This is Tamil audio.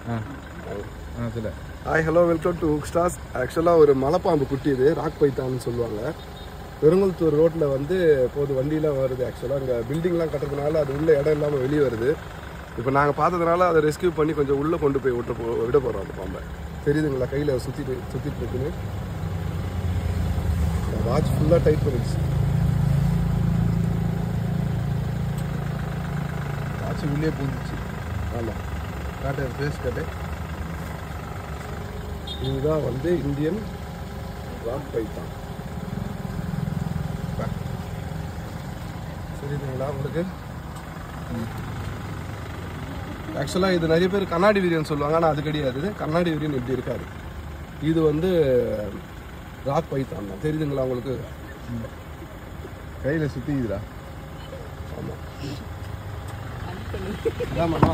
Hi hello welcome to hook stars. ஆக்சுவலாக ஒரு மலைப்பாம்பு குட்டி இது, ராக் பைத்தான்னு சொல்லுவாங்க. பெருங்குளத்தூர் ரோட்டில் வந்து போது வண்டியெலாம் வருது. ஆக்சுவலாக அங்கே பில்டிங்லாம் கட்டுறதுனால அது உள்ள இடம் இல்லாமல் வெளியே வருது. இப்போ நாங்கள் பார்த்ததுனால அதை ரெஸ்கியூ பண்ணி கொஞ்சம் உள்ளே கொண்டு போய் விட போகிறோம். அந்த பாம்பை தெரியுதுங்களா, கையில் சுற்றிட்டு இருக்குன்னு. வாட்ச் ஃபுல்லாக டைட் பண்ணிடுச்சு. வாட்ச் உள்ளே போந்துச்சு. ஆமாம், காட்டு ஃபேஸ் காட்டு. இதுதான் வந்து இந்தியன் ராக் பைத்தான். சரிங்களா உங்களுக்கு? ஆக்சுவலாக இது நிறைய பேர் கண்ணாடி வீரியன் சொல்லுவாங்க, ஆனால் அது கிடையாது. கண்ணாடி வீரியன் இப்படி இருக்காது. இது வந்து ராக் பைத்தான் தான். தெரியுதுங்களா உங்களுக்கு? கையில் சுற்றிக்குதுடா. ஆமாம், ஆமாம்மா.